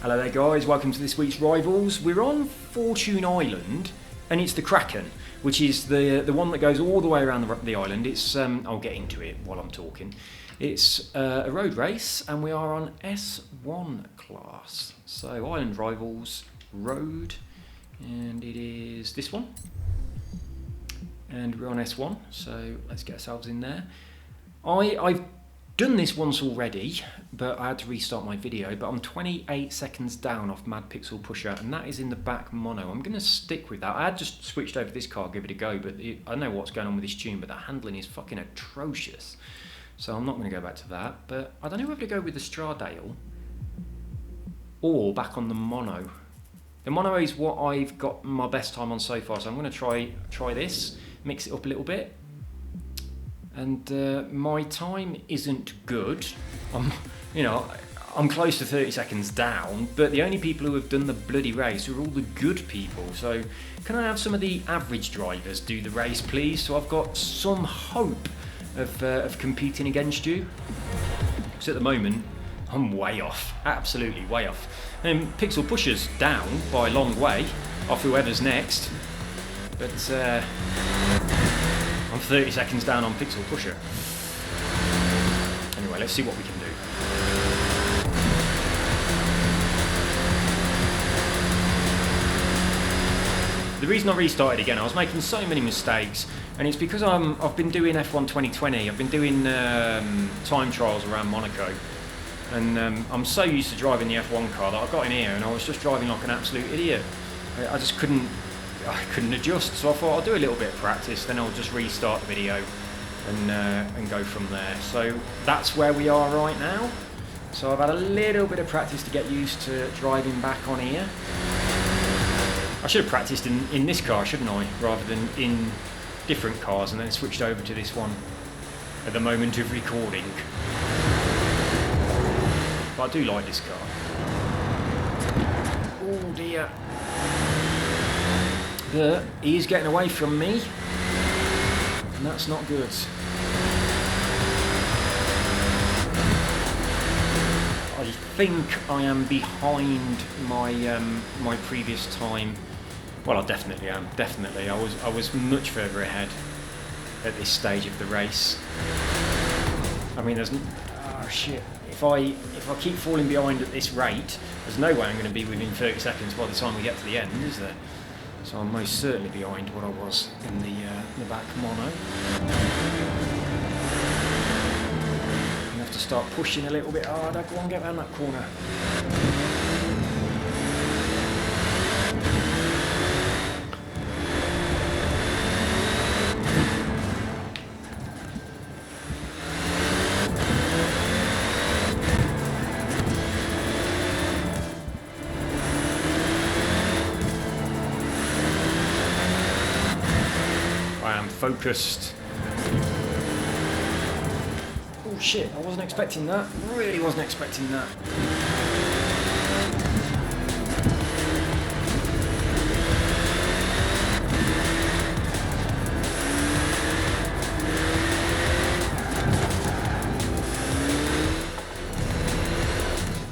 Hello there guys, welcome to this week's Rivals. We're on Fortune Island and it's the Kraken, which is the one that goes all the way around the island. It's I'll get into it while I'm talking. It's a road race and we are on S1 class. So Island Rivals Road, and it is this one. And we're on S1, so let's get ourselves in there. I've done this once already, but I had to restart my video, but I'm 28 seconds down off Mad Pixel Pusher, and that is in the back mono. I'm going to stick with that. I had just switched over to this car, give it a go, but I know what's going on with this tune, but that handling is fucking atrocious. So I'm not going to go back to that, but I don't know whether to go with the Stradale or back on the mono. The mono is what I've got my best time on so far, so I'm going to try this, mix it up a little bit. And my time isn't good. I'm close to 30 seconds down, but the only people who have done the bloody race are all the good people. So can I have some of the average drivers do the race, please? So I've got some hope of competing against you. Because at the moment, I'm way off, absolutely way off. And Pixel Pusher's down by a long way off whoever's next. But I'm 30 seconds down on Pixel Pusher. Anyway, let's see what we can do. The reason I restarted again, I was making so many mistakes, and it's because I've been doing F1 2020. I've been doing time trials around Monaco, and I'm so used to driving the F1 car that I got in here and I was just driving like an absolute idiot. I just couldn't adjust, so I thought I'll do a little bit of practice, then I'll just restart the video and go from there. So that's where we are right now. So I've had a little bit of practice to get used to driving back on here. I should have practiced in this car, shouldn't I, rather than in different cars, and then switched over to this one at the moment of recording. But I do like this car. Oh dear. But he's getting away from me, and that's not good. I think I am behind my previous time. Well, I definitely am. Definitely, I was much further ahead at this stage of the race. I mean, there's shit. If I keep falling behind at this rate, there's no way I'm going to be within 30 seconds by the time we get to the end, is there? So I'm most certainly behind what I was in the back mono. I have to start pushing a little bit harder. Go on, get around that corner. Focused. Oh shit, I wasn't expecting that. Really wasn't expecting that.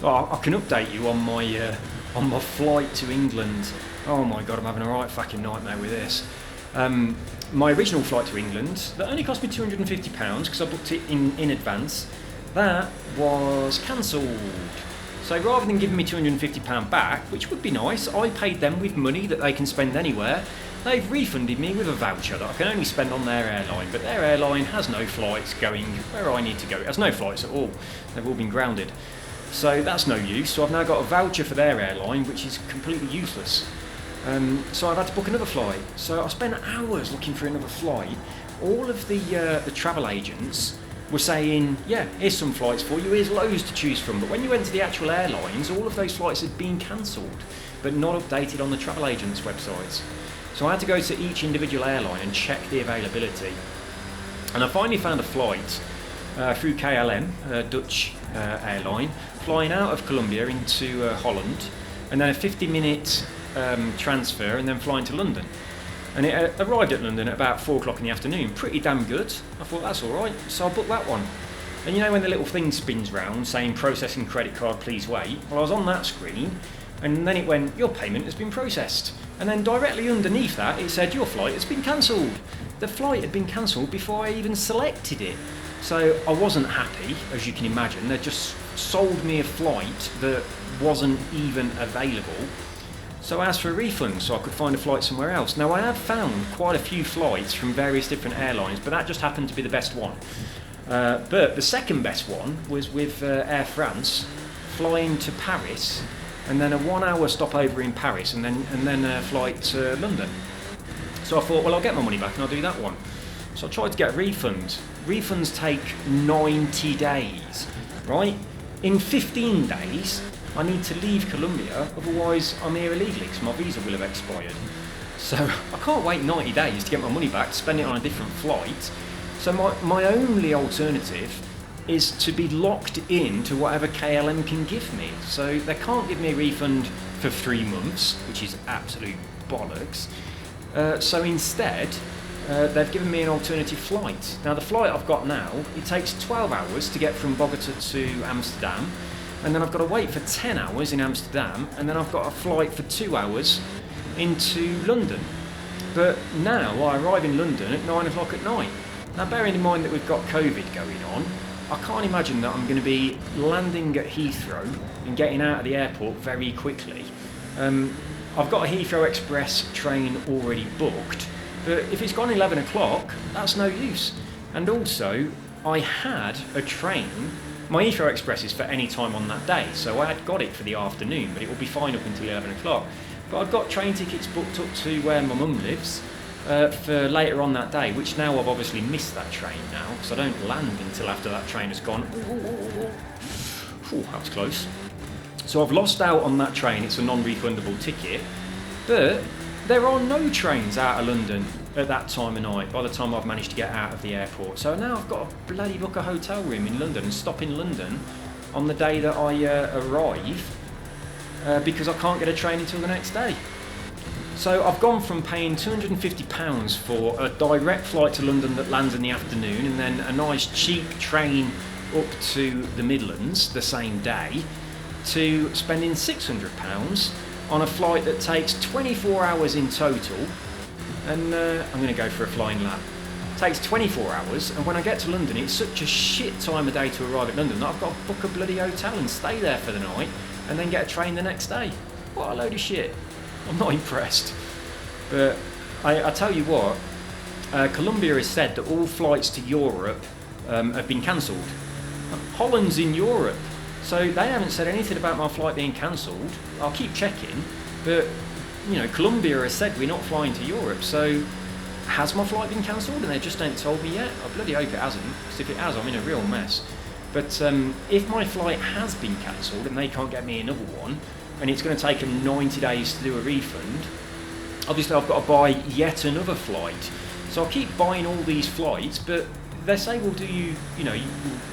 Oh, I can update you on my flight to England. Oh my god, I'm having a right fucking nightmare with this. My original flight to England, that only cost me £250 because I booked it in advance, that was cancelled. So rather than giving me £250 back, which would be nice, I paid them with money that they can spend anywhere. They've refunded me with a voucher that I can only spend on their airline, but their airline has no flights going where I need to go. It has no flights at all. They've all been grounded. So that's no use. So I've now got a voucher for their airline, which is completely useless. So I've had to book another flight. So I spent hours looking for another flight. All of the travel agents were saying, yeah, here's some flights for you, here's loads to choose from. But when you went to the actual airlines, all of those flights had been cancelled, but not updated on the travel agents' websites. So I had to go to each individual airline and check the availability. And I finally found a flight through KLM, a Dutch airline, flying out of Colombia into Holland, and then a 50-minute transfer and then flying to London. And it arrived at London at about 4 o'clock in the afternoon. Pretty damn good. I thought that's alright, so I booked that one. And you know when the little thing spins round saying processing credit card, please wait? Well, I was on that screen, and then it went, your payment has been processed. And then directly underneath that, it said, your flight has been cancelled. The flight had been cancelled before I even selected it. So I wasn't happy, as you can imagine. They just sold me a flight that wasn't even available. So I asked for a refund so I could find a flight somewhere else. Now I have found quite a few flights from various different airlines, but that just happened to be the best one. But the second best one was with Air France, flying to Paris, and then a 1 hour stopover in Paris, and then a flight to London. So I thought, well, I'll get my money back and I'll do that one. So I tried to get a refund. Refunds take 90 days, right? In 15 days, I need to leave Colombia, otherwise I'm here illegally because my visa will have expired. So I can't wait 90 days to get my money back, spend it on a different flight. So my only alternative is to be locked in to whatever KLM can give me. So they can't give me a refund for 3 months, which is absolute bollocks. So instead, they've given me an alternative flight. Now the flight I've got now, it takes 12 hours to get from Bogota to Amsterdam, and then I've got to wait for 10 hours in Amsterdam, and then I've got a flight for 2 hours into London. But now I arrive in London at 9 o'clock at night. Now bearing in mind that we've got COVID going on, I can't imagine that I'm going to be landing at Heathrow and getting out of the airport very quickly. I've got a Heathrow Express train already booked, but if it's gone 11 o'clock, that's no use. And also, I had a train. My Heathrow Express is for any time on that day, so I had got it for the afternoon, but it will be fine up until 11 o'clock. But I've got train tickets booked up to where my mum lives for later on that day, which now I've obviously missed that train now, because I don't land until after that train has gone. Ooh, that was close. So I've lost out on that train. It's a non-refundable ticket, but there are no trains out of London at that time of night by the time I've managed to get out of the airport. So now I've got to bloody book a hotel room in London and stop in London on the day that I arrive because I can't get a train until the next day. So I've gone from paying £250 for a direct flight to London that lands in the afternoon and then a nice cheap train up to the Midlands the same day to spending £600 on a flight that takes 24 hours in total, and I'm going to go for a flying lap. It takes 24 hours, and when I get to London, it's such a shit time of day to arrive at London that I've got to book a bloody hotel and stay there for the night, and then get a train the next day. What a load of shit. I'm not impressed. But I tell you what, Colombia has said that all flights to Europe have been cancelled. Holland's in Europe. So they haven't said anything about my flight being cancelled. I'll keep checking, but you know, Colombia has said we're not flying to Europe. So has my flight been cancelled? And they just ain't told me yet. I bloody hope it hasn't, because if it has, I'm in a real mess. But if my flight has been cancelled and they can't get me another one, and it's going to take them 90 days to do a refund, obviously I've got to buy yet another flight. So I'll keep buying all these flights, but they say we'll do we'll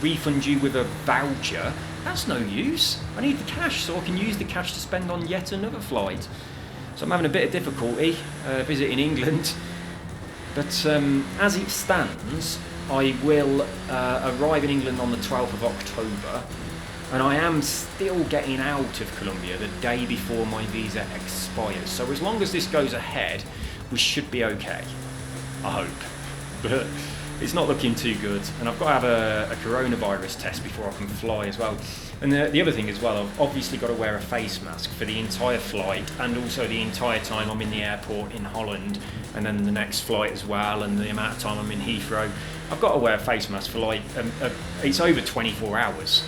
refund you with a voucher. That's no use. I need the cash so I can use the cash to spend on yet another flight. So I'm having a bit of difficulty visiting England. But as it stands, I will arrive in England on the 12th of October. And I am still getting out of Colombia the day before my visa expires. So as long as this goes ahead, we should be okay. I hope. But it's not looking too good, and I've got to have a coronavirus test before I can fly as well. And the other thing as well, I've obviously got to wear a face mask for the entire flight and also the entire time I'm in the airport in Holland, and then the next flight as well, and the amount of time I'm in Heathrow. I've got to wear a face mask for like, it's over 24 hours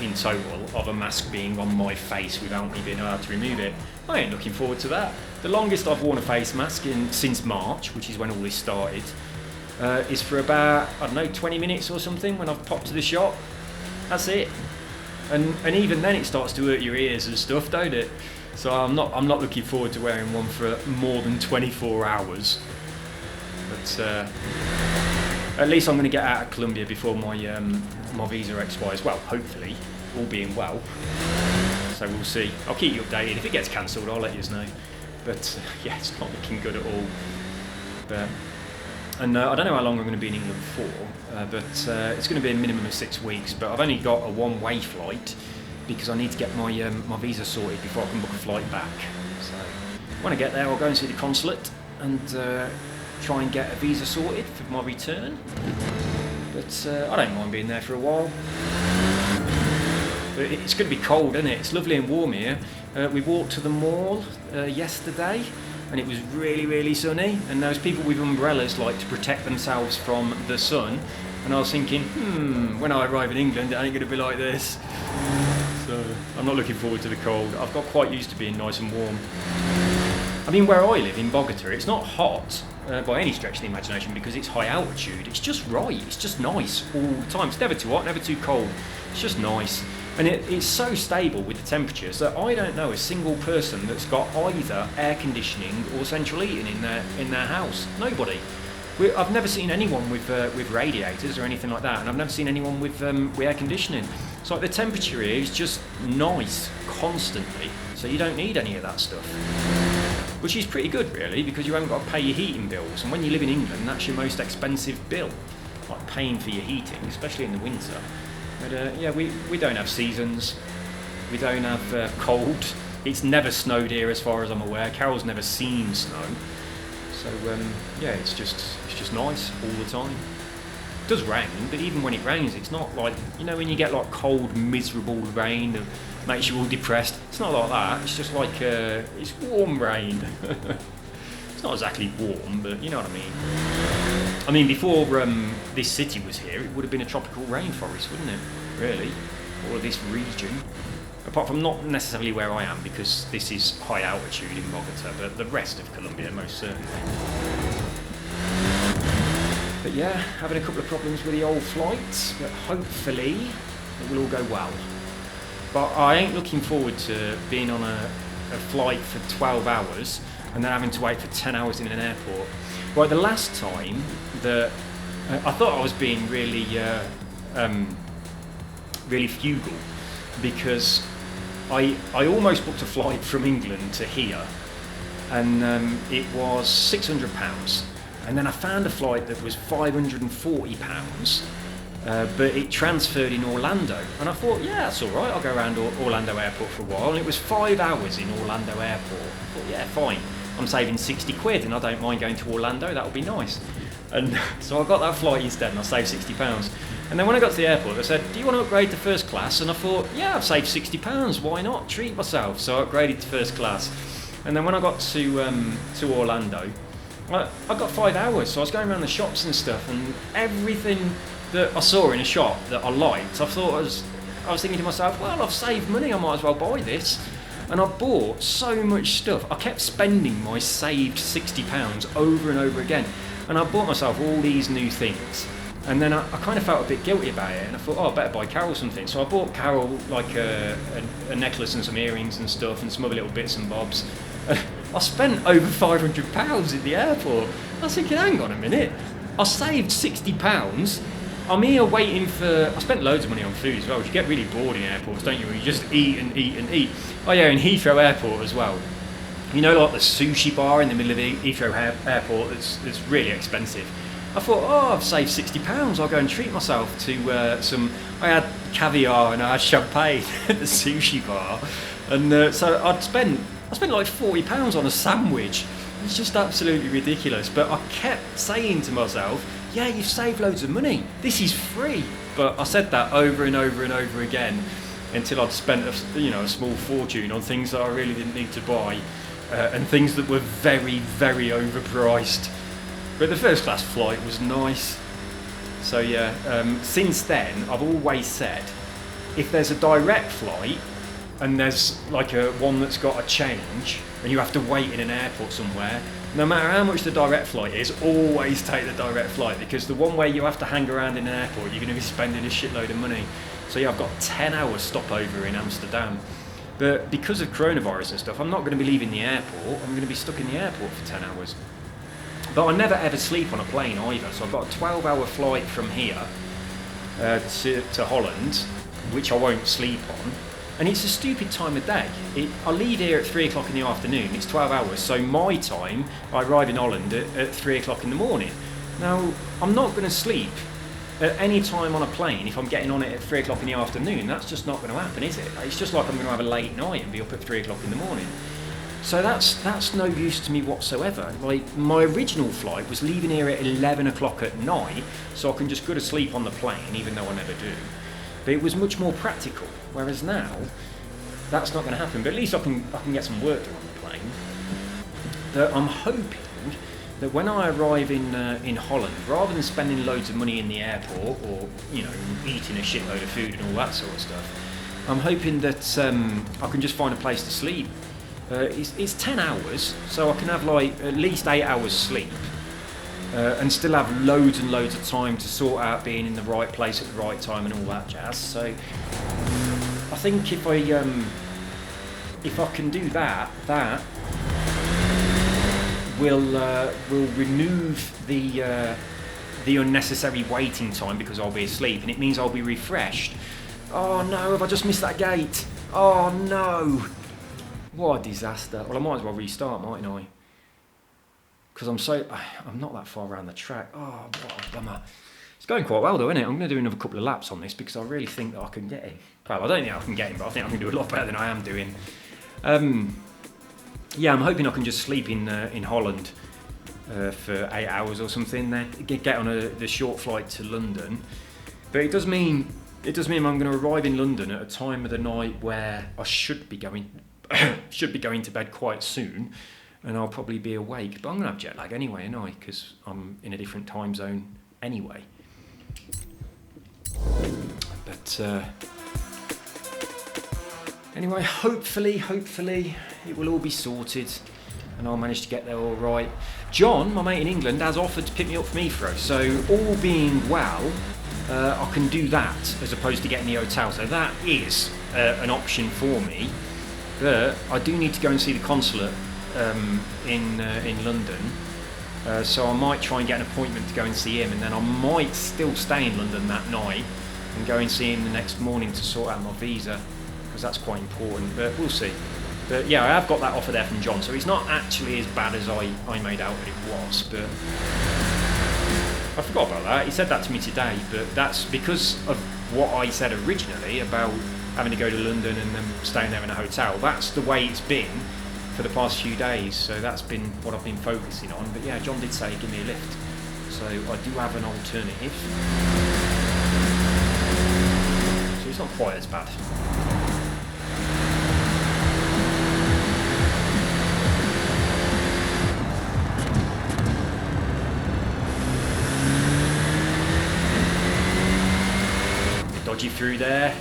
in total of a mask being on my face without me being able to remove it. I ain't looking forward to that. The longest I've worn a face mask since March, which is when all this started, is for about, I don't know, 20 minutes or something when I've popped to the shop. That's it. And even then it starts to hurt your ears and stuff, don't it? So I'm not looking forward to wearing one for more than 24 hours. But at least I'm going to get out of Colombia before my visa expires. Well, hopefully, all being well. So we'll see. I'll keep you updated. If it gets cancelled, I'll let you know. But yeah, it's not looking good at all. But And I don't know how long I'm going to be in England for, but it's going to be a minimum of 6 weeks. But I've only got a one-way flight because I need to get my my visa sorted before I can book a flight back. So when I get there, I'll go and see the consulate and try and get a visa sorted for my return. But I don't mind being there for a while. But it's going to be cold, isn't it? It's lovely and warm here. We walked to the mall yesterday, and it was really, really sunny. And those people with umbrellas like to protect themselves from the sun. And I was thinking, when I arrive in England, it ain't going to be like this. So I'm not looking forward to the cold. I've got quite used to being nice and warm. I mean, where I live in Bogota, it's not hot by any stretch of the imagination because it's high altitude. It's just right. It's just nice all the time. It's never too hot, never too cold. It's just nice. And it's so stable with the temperatures that I don't know a single person that's got either air conditioning or central heating in their house. Nobody. I've never seen anyone with radiators or anything like that, and I've never seen anyone with air conditioning. So like, the temperature here is just nice constantly, so you don't need any of that stuff. Which is pretty good really, because you haven't got to pay your heating bills, and when you live in England that's your most expensive bill, like paying for your heating, especially in the winter. But yeah, we don't have seasons, we don't have cold. It's never snowed here as far as I'm aware. Carol's never seen snow. So yeah, it's just nice all the time. It does rain, but even when it rains, it's not like, you know, when you get like cold, miserable rain that makes you all depressed. It's not like that. It's just like it's warm rain. It's not exactly warm, but you know what I mean. I mean, before this city was here, it would have been a tropical rainforest, wouldn't it? Really, all of this region. Apart from not necessarily where I am, because this is high altitude in Bogota, but the rest of Colombia most certainly. But yeah, having a couple of problems with the old flights, but hopefully it will all go well. But I ain't looking forward to being on a flight for 12 hours and then having to wait for 10 hours in an airport. Right, the last time that I thought I was being really, really frugal, because I almost booked a flight from England to here, and it was £600, and then I found a flight that was £540, but it transferred in Orlando, and I thought, yeah, that's all right, I'll go around Orlando Airport for a while, and it was 5 hours in Orlando Airport. I thought, yeah, fine, I'm saving 60 quid, and I don't mind going to Orlando, that would be nice. And so I got that flight instead, and I saved £60. And then when I got to the airport, they said, do you want to upgrade to first class? And I thought, yeah, I've saved £60, why not? Treat myself. So I upgraded to first class. And then when I got to Orlando, I got 5 hours. So I was going around the shops and stuff, and everything that I saw in a shop that I liked, I was thinking to myself, well, I've saved money, I might as well buy this. And I bought so much stuff. I kept spending my saved £60 over and over again. And I bought myself all these new things. And then I kind of felt a bit guilty about it, and I thought, oh, I better buy Carol something. So I bought Carol like a necklace and some earrings and stuff, and some other little bits and bobs. I spent over £500 at the airport. I was thinking, hang on a minute, I saved £60. I'm here waiting for... I spent loads of money on food as well. You get really bored in airports, don't you? You just eat and eat and eat. Oh yeah, in Heathrow Airport as well. You know, like the sushi bar in the middle of the Heathrow Airport that's really expensive. I thought, oh, I've saved £60, I'll go and treat myself to some... I had caviar and I had champagne at the sushi bar. And so I spent like £40 on a sandwich. It's just absolutely ridiculous. But I kept saying to myself, yeah, you've saved loads of money. This is free. But I said that over and over and over again until I'd spent a small fortune on things that I really didn't need to buy. And things that were very, very overpriced. But the first class flight was nice. So yeah, since then I've always said, if there's a direct flight and there's like one that's got a change and you have to wait in an airport somewhere, no matter how much the direct flight is, always take the direct flight, because the one way you have to hang around in an airport, you're going to be spending a shitload of money. So yeah, I've got 10 hours stopover in Amsterdam. But because of coronavirus and stuff, I'm not going to be leaving the airport. I'm going to be stuck in the airport for 10 hours. But I never ever sleep on a plane either. So I've got a 12-hour flight from here to Holland, which I won't sleep on. And it's a stupid time of day. I leave here at 3 o'clock in the afternoon. It's 12 hours. So my time, I arrive in Holland at 3 o'clock in the morning. Now, I'm not going to sleep at any time on a plane if I'm getting on it at 3 o'clock in the afternoon. That's just not going to happen, is it? It's just like I'm going to have a late night and be up at 3 o'clock in the morning. So that's no use to me whatsoever. Like, my original flight was leaving here at 11 o'clock at night, so I can just go to sleep on the plane, even though I never do. But it was much more practical, whereas now, that's not going to happen. But at least I can get some work done on the plane. That I'm hoping that when I arrive in Holland, rather than spending loads of money in the airport or, you know, eating a shitload of food and all that sort of stuff, I'm hoping that I can just find a place to sleep. It's 10 hours, so I can have like at least 8 hours sleep and still have loads and loads of time to sort out being in the right place at the right time and all that jazz. So I think if I can do that will remove the unnecessary waiting time because I'll be asleep, and it means I'll be refreshed. Oh no, have I just missed that gate? Oh no. What a disaster. Well, I might as well restart, mightn't I? Because I'm not that far around the track. Oh, what a bummer. It's going quite well though, isn't it? I'm going to do another couple of laps on this because I really think that I can get it. Well, I don't think I can get him, but I think I can do a lot better than I am doing. Yeah, I'm hoping I can just sleep in Holland for 8 hours or something, then get on the short flight to London. But it does mean I'm going to arrive in London at a time of the night where I should be going to bed quite soon, and I'll probably be awake. But I'm going to have jet lag anyway, ain't I? Because I'm in a different time zone anyway. But anyway, hopefully it will all be sorted and I'll manage to get there all right. John, my mate in England, has offered to pick me up from Heathrow, so all being well, I can do that as opposed to getting the hotel. So that is an option for me. But I do need to go and see the consulate in London, so I might try and get an appointment to go and see him, and then I might still stay in London that night and go and see him the next morning to sort out my visa, because that's quite important, but we'll see. But yeah, I have got that offer there from John, so it's not actually as bad as I made out that it was, but I forgot about that. He said that to me today, but that's because of what I said originally about having to go to London and then staying there in a hotel. That's the way it's been for the past few days, so that's been what I've been focusing on. But yeah, John did say give me a lift, so I do have an alternative. So it's not quite as bad. Dodgy through there.